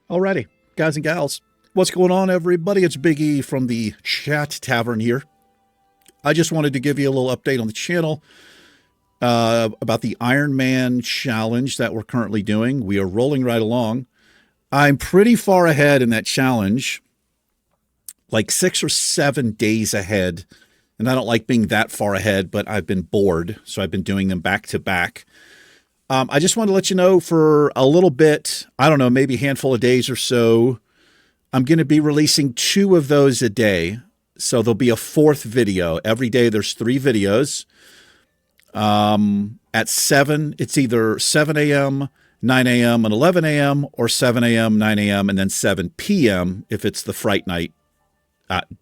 Alrighty, guys and gals, what's going on, everybody? It's Big E from the Chat Tavern here. I just wanted to give you a little update on the channel about the Ironman challenge that we're currently doing. We are rolling right along. I'm pretty far ahead in that challenge, like 6 or 7 days ahead. And I don't like being that far ahead, but I've been bored, so I've been doing them back to back. I just wanted to let you know for a little bit, I don't know, maybe a handful of days or so, I'm going to be releasing 2 of those a day. So there'll be a 4th video. Every day there's 3 videos. At 7, it's either 7 a.m., 9 a.m., and 11 a.m., or 7 a.m., 9 a.m., and then 7 p.m. if it's the Fright Night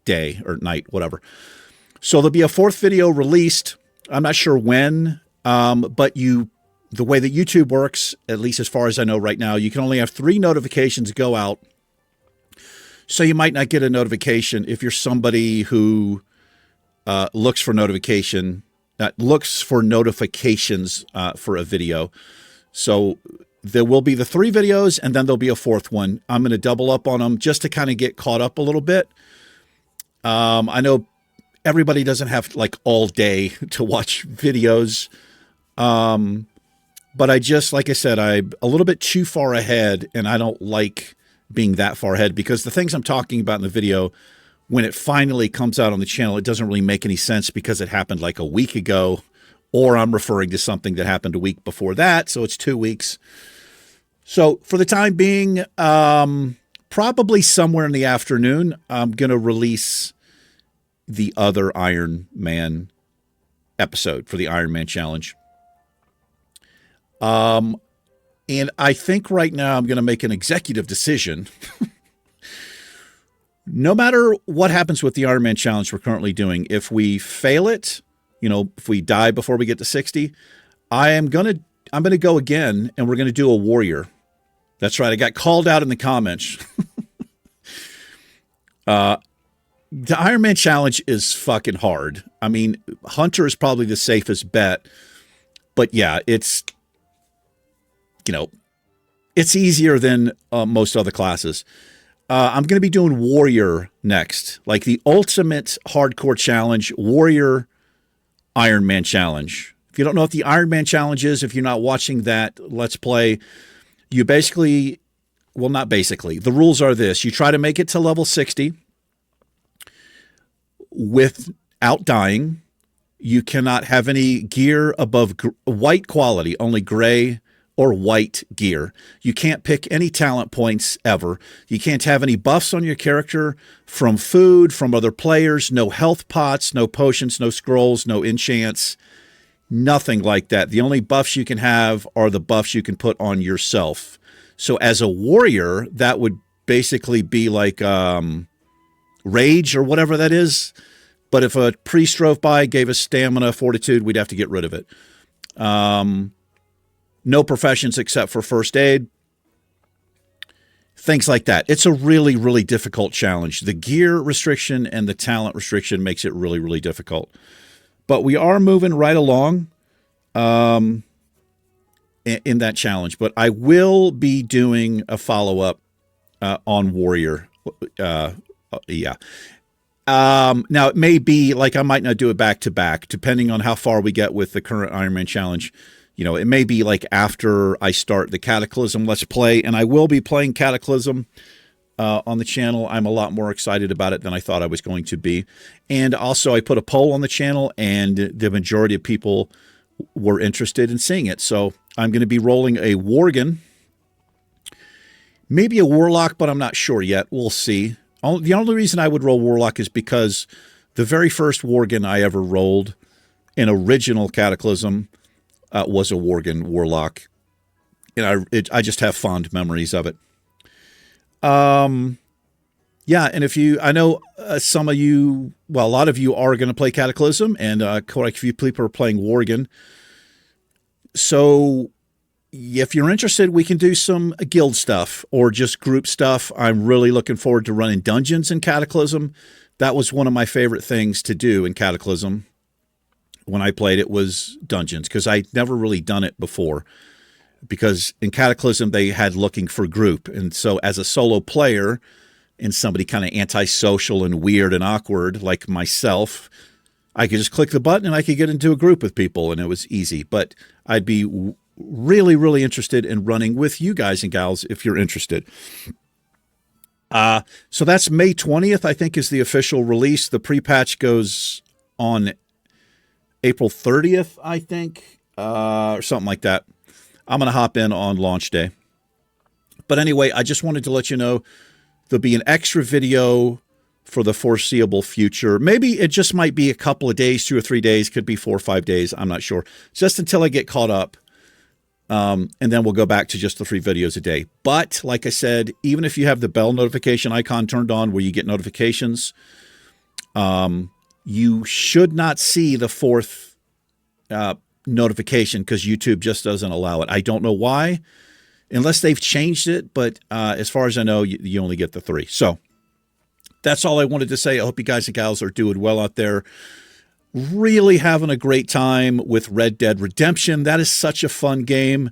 day or night, whatever. So there'll be a 4th video released. I'm not sure when, but the way that YouTube works, at least as far as I know right now, you can only have 3 notifications go out. So you might not get a notification if you're somebody who looks for notifications for a video. So there will be the 3 videos, and then there'll be a 4th one. I'm going to double up on them just to kind of get caught up a little bit. I know everybody doesn't have like all day to watch videos. But like I said, I'm a little bit too far ahead, and I don't like being that far ahead because the things I'm talking about in the video, when it finally comes out on the channel, it doesn't really make any sense because it happened like a week ago, or I'm referring to something that happened a week before that. So it's 2 weeks. So for the time being, probably somewhere in the afternoon, I'm going to release the other Iron Man episode for the Iron Man challenge. And I think right now I'm going to make an executive decision. No matter what happens with the Ironman challenge we're currently doing, if we fail it, if we die before we get to 60, I'm going to go again, and we're going to do a warrior. That's right. I got called out in the comments. The Ironman challenge is fucking hard. I mean, Hunter is probably the safest bet, but yeah, it's easier than most other classes. I'm going to be doing Warrior next, like the ultimate hardcore challenge, Warrior Ironman challenge. If you don't know what the Ironman challenge is, if you're not watching that Let's Play, you basically, well, not basically, the rules are this. You try to make it to level 60 without dying. You cannot have any gear above white quality, only gray or white gear. You can't pick any talent points ever. You can't have any buffs on your character from food, from other players, no health pots, no potions, no scrolls, no enchants, nothing like that. The only buffs you can have are the buffs you can put on yourself. So as a warrior, that would basically be like rage or whatever that is. But if a priest drove by, gave us stamina, fortitude, we'd have to get rid of it. No professions except for first aid. Things like that. It's a really, really difficult challenge. The gear restriction and the talent restriction makes it really, really difficult. But we are moving right along in that challenge. But I will be doing a follow-up on Warrior. Yeah. Now, it may be like I might not do it back-to-back, depending on how far we get with the current Ironman challenge. It may be like after I start the Cataclysm Let's Play, and I will be playing Cataclysm on the channel. I'm a lot more excited about it than I thought I was going to be. And also, I put a poll on the channel, and the majority of people were interested in seeing it. So I'm going to be rolling a Worgen, maybe a Warlock, but I'm not sure yet. We'll see. The only reason I would roll Warlock is because the very first Worgen I ever rolled in original Cataclysm was a Worgen Warlock, and I just have fond memories of it. Yeah, and I know some of you, well, a lot of you are going to play Cataclysm, and quite a few people are playing Worgen. So if you're interested, we can do some guild stuff or just group stuff. I'm really looking forward to running dungeons in Cataclysm. That was one of my favorite things to do in Cataclysm. When I played it was dungeons, because I'd never really done it before. because in Cataclysm they had looking for group. And so as a solo player and somebody kind of antisocial and weird and awkward like myself, I could just click the button and I could get into a group with people, and it was easy. But I'd be really, really interested in running with you guys and gals if you're interested. So that's May 20th, I think, is the official release. The pre-patch goes on April 30th, I think, or something like that. I'm going to hop in on launch day. But anyway, I just wanted to let you know there'll be an extra video for the foreseeable future. Maybe it just might be a couple of days, 2 or 3 days, could be 4 or 5 days. I'm not sure. Just until I get caught up. And then we'll go back to just the 3 videos a day. But like I said, even if you have the bell notification icon turned on where you get notifications, you should not see the 4th notification because YouTube just doesn't allow it. I don't know why, unless they've changed it. But as far as I know, you only get the 3. So that's all I wanted to say. I hope you guys and gals are doing well out there. Really having a great time with Red Dead Redemption. That is such a fun game.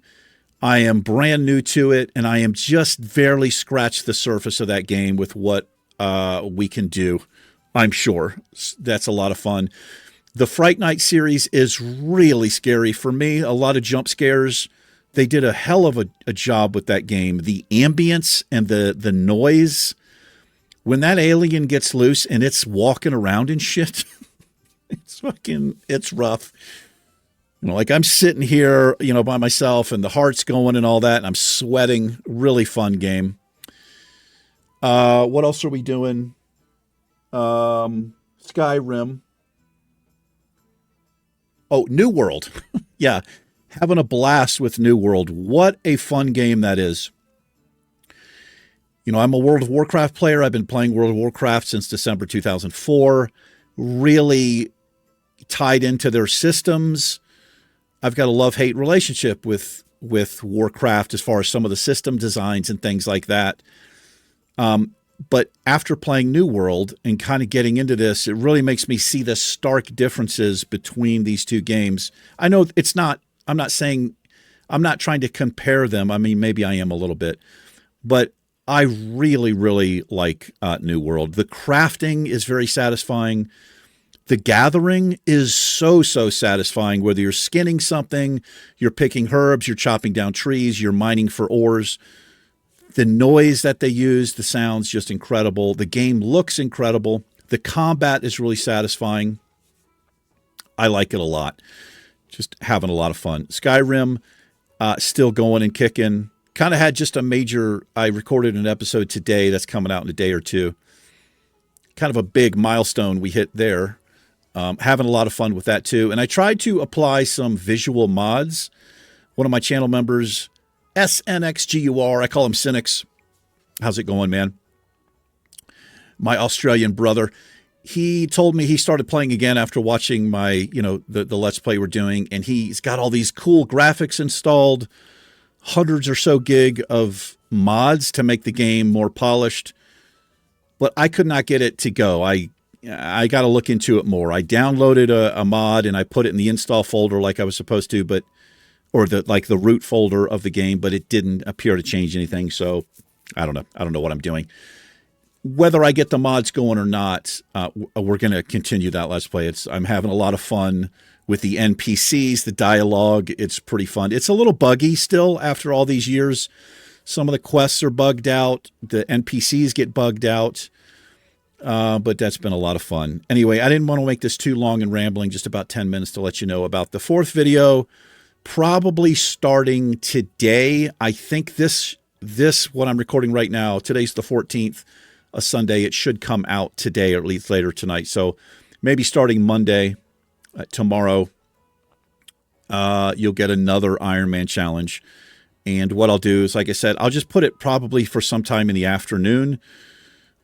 I am brand new to it, and I am just barely scratched the surface of that game with what we can do. I'm sure that's a lot of fun. The Fright Night series is really scary for me. A lot of jump scares. They did a hell of a job with that game. The ambience and the noise. When that alien gets loose and it's walking around and shit, it's rough. You know, like I'm sitting here, you know, by myself and the heart's going and all that, and I'm sweating. Really fun game. What else are we doing? Skyrim. Oh, New World. Yeah. Having a blast with New World. What a fun game that is. You know, I'm a World of Warcraft player. I've been playing World of Warcraft since December 2004. Really tied into their systems. I've got a love-hate relationship with Warcraft as far as some of the system designs and things like that. But after playing New World and kind of getting into this, it really makes me see the stark differences between these two games. I know it's not, I'm not trying to compare them. I mean, maybe I am a little bit, but I really, really like New World. The crafting is very satisfying. The gathering is so satisfying, whether you're skinning something, you're picking herbs, you're chopping down trees, you're mining for ores. The noise that they use, the sound's just incredible. The game looks incredible. The combat is really satisfying. I like it a lot. Just having a lot of fun. Skyrim, still going and kicking. Kind of had just a major, I recorded an episode today that's coming out in a day or two. Kind of a big milestone we hit there. Having a lot of fun with that too. And I tried to apply some visual mods. One of my channel members, SNXGUR, I call him Cynics. How's it going, man? My Australian brother. He told me he started playing again after watching my, you know, the Let's Play we're doing. And he's got all these cool graphics installed. Hundreds or so gig of mods to make the game more polished, but I could not get it to go. I got to look into it more. I downloaded a mod and I put it in the install folder like I was supposed to, or the root folder of the game, but it didn't appear to change anything. So I don't know. I don't know what I'm doing. Whether I get the mods going or not, we're going to continue that Let's Play. I'm having a lot of fun with the NPCs, the dialogue. It's pretty fun. It's a little buggy still after all these years. Some of the quests are bugged out. The NPCs get bugged out. But that's been a lot of fun. Anyway, I didn't want to make this too long and rambling, just about 10 minutes to let you know about the 4th video, probably starting today. I think this, what I'm recording right now, today's the 14th, a Sunday. It should come out today or at least later tonight. So maybe starting Monday, tomorrow, you'll get another Ironman challenge. And what I'll do is, like I said, I'll just put it probably for some time in the afternoon.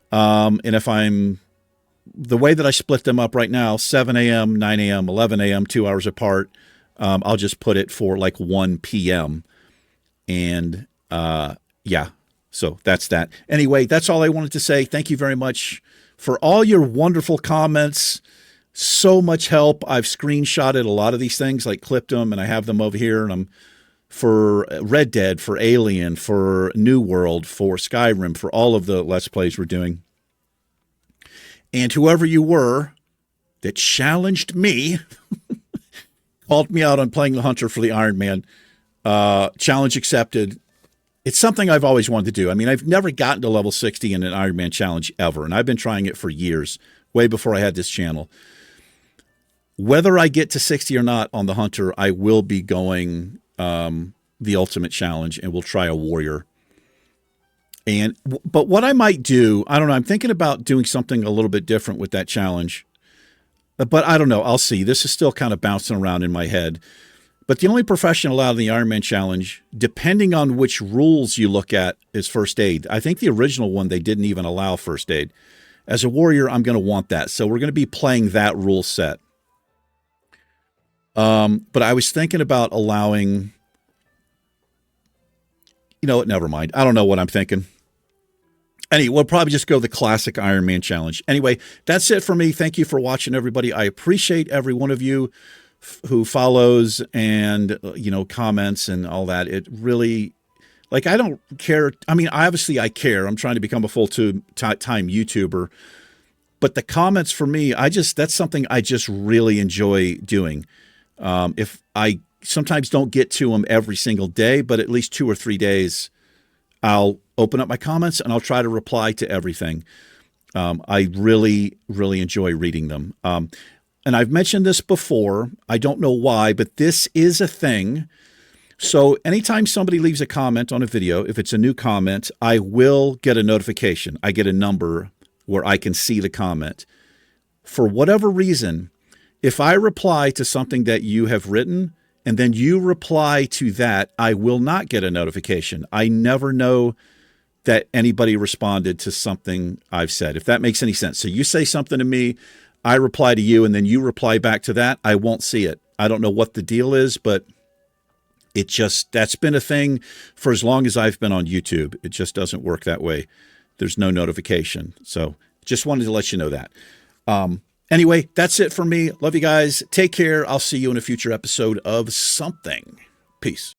And if the way that I split them up right now, 7 a.m., 9 a.m., 11 a.m., 2 hours apart, I'll just put it for like 1 p.m. And, yeah, so that's that. Anyway, that's all I wanted to say. Thank you very much for all your wonderful comments. So much help. I've screenshotted a lot of these things, like clipped them, and I have them over here, and I'm for Red Dead, for Alien, for New World, for Skyrim, for all of the Let's Plays we're doing. And whoever you were that challenged me, called me out on playing the Hunter for the Ironman, challenge accepted. It's something I've always wanted to do. I mean, I've never gotten to level 60 in an Ironman challenge ever, and I've been trying it for years, way before I had this channel. Whether I get to 60 or not on the Hunter, I will be going the ultimate challenge, and we'll try a warrior. But what I might do, I don't know, I'm thinking about doing something a little bit different with that challenge. But I don't know. I'll see. This is still kind of bouncing around in my head. But the only profession allowed in the Ironman challenge, depending on which rules you look at, is first aid. I think the original one, they didn't even allow first aid. As a warrior, I'm going to want that. So we're going to be playing that rule set. But I was thinking about allowing, you know what, never mind. I don't know what I'm thinking. Anyway, we'll probably just go the classic Ironman challenge. Anyway, that's it for me. Thank you for watching, everybody. I appreciate every one of you who follows and, you know, comments and all that. It really, like, I don't care. I mean, obviously I care. I'm trying to become a full-time YouTuber. But the comments for me, that's something I just really enjoy doing. If I sometimes don't get to them every single day, but at least 2 or 3 days, I'll open up my comments and I'll try to reply to everything. I really, really enjoy reading them. And I've mentioned this before. I don't know why, but this is a thing. So anytime somebody leaves a comment on a video, if it's a new comment, I will get a notification. I get a number where I can see the comment. For whatever reason, if I reply to something that you have written and then you reply to that, I will not get a notification. I never know that anybody responded to something I've said, if that makes any sense. So you say something to me, I reply to you, and then you reply back to that, I won't see it. I don't know what the deal is, but that's been a thing for as long as I've been on YouTube. It just doesn't work that way. There's no notification. So just wanted to let you know that. Anyway, that's it for me. Love you guys. Take care. I'll see you in a future episode of something. Peace.